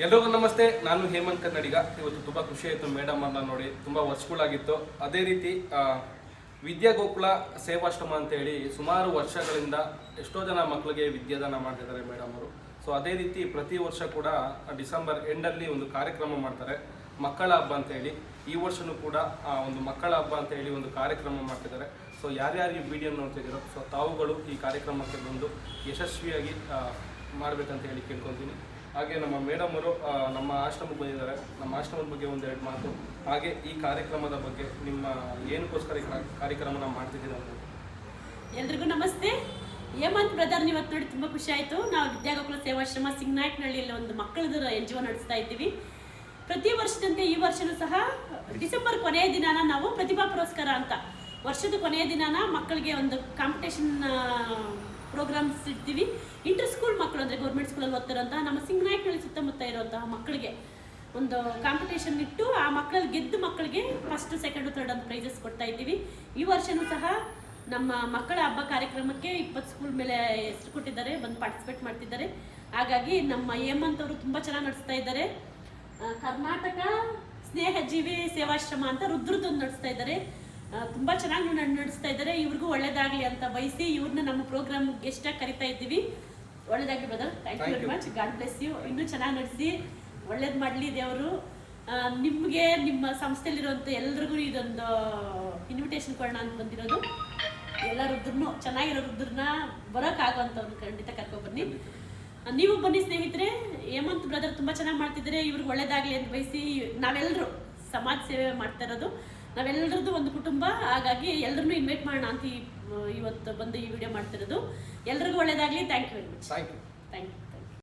ಎಲ್ಲರಿಗೂ ನಮಸ್ತೆ. ನಾನು ಹೇಮಂತ್ ಕನ್ನಡಿಗ. ಇವತ್ತು ತುಂಬ ಖುಷಿ ಆಯಿತು ಮೇಡಮ್ ಅನ್ನ ನೋಡಿ, ತುಂಬ ವರ್ಷಗಳಾಗಿತ್ತು. ಅದೇ ರೀತಿ ವಿದ್ಯಾಗೋಕುಲ ಸೇವಾಶ್ರಮ ಅಂತೇಳಿ ಸುಮಾರು ವರ್ಷಗಳಿಂದ ಎಷ್ಟೋ ಜನ ಮಕ್ಕಳಿಗೆ ವಿದ್ಯಾದಾನ ಮಾಡ್ತಿದ್ದಾರೆ ಮೇಡಮ್ ಅವರು. ಸೊ ಅದೇ ರೀತಿ ಪ್ರತಿ ವರ್ಷ ಕೂಡ ಡಿಸೆಂಬರ್ ಎಂಡಲ್ಲಿ ಒಂದು ಕಾರ್ಯಕ್ರಮ ಮಾಡ್ತಾರೆ, ಮಕ್ಕಳ ಹಬ್ಬ ಅಂತೇಳಿ. ಈ ವರ್ಷವೂ ಕೂಡ ಒಂದು ಮಕ್ಕಳ ಹಬ್ಬ ಅಂತೇಳಿ ಒಂದು ಕಾರ್ಯಕ್ರಮ ಮಾಡ್ತಿದ್ದಾರೆ. ಸೊ ಯಾರ್ಯಾರು ಈ ವಿಡಿಯೋ ನೋಡ್ತಿದ್ದೀರೋ ಸೊ ತಾವುಗಳು ಈ ಕಾರ್ಯಕ್ರಮಕ್ಕೆ ಬಂದು ಯಶಸ್ವಿಯಾಗಿ ಮಾಡಬೇಕಂತ ಹೇಳಿ ಕೇಳ್ಕೊತೀನಿ. ಹಾಗೆ ನಮ್ಮ ಮೇಡಮ್ ಅವರು ನಮ್ಮ ಆಶ್ರಮಕ್ಕೆ ಬಂದಿದ್ದಾರೆ. ನಮ್ಮ ಆಶ್ರಮದ ಬಗ್ಗೆ ಒಂದೆರಡು ಮಾತು, ಹಾಗೆ ಈ ಕಾರ್ಯಕ್ರಮದ ಬಗ್ಗೆ ನಿಮ್ಮ ಏನಕ್ಕೋಸ್ಕರ ಈ ಕಾರ್ಯಕ್ರಮನ ಮಾಡ್ತಿದ್ದೀರಾ ಅಂತ. ಎಲ್ರಿಗೂ ನಮಸ್ತೆ. ಹೇಮಂತ್ ಬ್ರದರ್ ಇವತ್ತು ನೋಡಿ ತುಂಬ ಖುಷಿ ಆಯಿತು. ನಾವು ವಿದ್ಯಾಗೋಕುಲ ಸೇವಾಶ್ರಮ ಸಿಂಗನಾಯಕನಹಳ್ಳಿಯಲ್ಲಿ ಒಂದು ಮಕ್ಕಳದ NGO ನಡೆಸ್ತಾ ಇದ್ದೀವಿ. ಪ್ರತಿ ವರ್ಷದಂತೆ ಈ ವರ್ಷವೂ ಸಹ ಡಿಸೆಂಬರ್ ಕೊನೆಯ ದಿನಾನ ನಾವು ಪ್ರತಿಭಾ ಪುರಸ್ಕಾರ ಅಂತ ವರ್ಷದ ಕೊನೆಯ ದಿನಾನ ಮಕ್ಕಳಿಗೆ ಒಂದು ಕಾಂಪಿಟೇಷನ್ ಪ್ರೋಗ್ರಾಮ್ಸ್ ಇಡ್ತೀವಿ. ಇಂಟರ್ ಸ್ಕೂಲ್ ಮಕ್ಕಳು ಅಂದರೆ ಗೌರ್ಮೆಂಟ್ ಸ್ಕೂಲಲ್ಲಿ ಓದ್ತಿರೋಂತಹ ನಮ್ಮ ಸಿಂಗನಾಯಕನಹಳ್ಳಿ ಸುತ್ತಮುತ್ತ ಇರುವಂತಹ ಮಕ್ಕಳಿಗೆ ಒಂದು ಕಾಂಪಿಟೇಷನ್ ಇಟ್ಟು ಆ ಮಕ್ಕಳಲ್ಲಿ ಗೆದ್ದ ಮಕ್ಕಳಿಗೆ ಫಸ್ಟ್ ಸೆಕೆಂಡು ಥರ್ಡ್ ಅಂತ ಪ್ರೈಸಸ್ ಕೊಡ್ತಾ ಇದ್ದೀವಿ. ಈ ವರ್ಷವೂ ಸಹ ನಮ್ಮ ಮಕ್ಕಳ ಹಬ್ಬ ಕಾರ್ಯಕ್ರಮಕ್ಕೆ 20 ಸ್ಕೂಲ್ ಮೇಲೆ ಹೆಸರು ಕೊಟ್ಟಿದ್ದಾರೆ, ಬಂದು ಪಾರ್ಟಿಸಿಪೇಟ್ ಮಾಡ್ತಿದ್ದಾರೆ. ಹಾಗಾಗಿ ನಮ್ಮ ಹೇಮಂತ್ ಅವರು ತುಂಬ ಚೆನ್ನಾಗಿ ನಡೆಸ್ತಾ ಇದ್ದಾರೆ. ಕರ್ನಾಟಕ ಸ್ನೇಹಜೀವಿ ಸೇವಾಶ್ರಮ ಅಂತ ರುದ್ರದೊಂದು ನಡೆಸ್ತಾ ಇದ್ದಾರೆ. ತುಂಬ ಚೆನ್ನಾಗಿ ನಡೆಸ್ತಾ ಇದ್ದಾರೆ. ಇವ್ರಿಗೂ ಒಳ್ಳೇದಾಗಲಿ ಅಂತ ಬಯಸಿ ಇವ್ರನ್ನ ನಮ್ಮ ಪ್ರೋಗ್ರಾಮ್ ಗೆಸ್ಟಾಗಿ ಕರಿತಾ ಇದ್ದೀವಿ. ಒಳ್ಳೇದಾಗಲಿ brother. Thank you very much. God bless you. ಇನ್ನೂ ಚೆನ್ನಾಗಿ ನಡೆಸಿ ಒಳ್ಳೇದು ಮಾಡಲಿ ದೇವರು. ನಿಮಗೆ ನಿಮ್ಮ ಸಂಸ್ಥೆಯಲ್ಲಿರುವಂಥ ಎಲ್ರಿಗೂ ಇದೊಂದು ಇನ್ವಿಟೇಷನ್ ಕೊಡೋಣ ಅಂತ ಬಂದಿರೋದು. ಎಲ್ಲ ರುದ್ರನು ಚೆನ್ನಾಗಿರೋ ರುದ್ರನ್ನ ಬರೋಕ್ಕಾಗೋಂಥವ್ರು ಖಂಡಿತ ಕರ್ಕೊಬನ್ನಿ. ನೀವು ಬನ್ನಿ ಸ್ನೇಹಿತರೆ. ಹೇಮಂತ್ ಬ್ರದರ್ ತುಂಬ ಚೆನ್ನಾಗಿ ಮಾಡ್ತಿದ್ದಾರೆ. ಇವ್ರಿಗೆ ಒಳ್ಳೇದಾಗಲಿ ಅಂತ ಬಯಸಿ ನಾವೆಲ್ಲರೂ ಸಮಾಜ ಸೇವೆ ಮಾಡ್ತಾ ಇರೋದು. ನಾವೆಲ್ಲರದ್ದು ಒಂದು ಕುಟುಂಬ, ಹಾಗಾಗಿ ಎಲ್ಲರನ್ನೂ ಇನ್ವೈಟ್ ಮಾಡೋಣ ಅಂತ ಇವತ್ತು ಬಂದು ಈ ವಿಡಿಯೋ ಮಾಡ್ತಿರೋದು. ಎಲ್ರಿಗೂ ಒಳ್ಳೇದಾಗಲಿ. Thank you very much. Thank you. Thank you.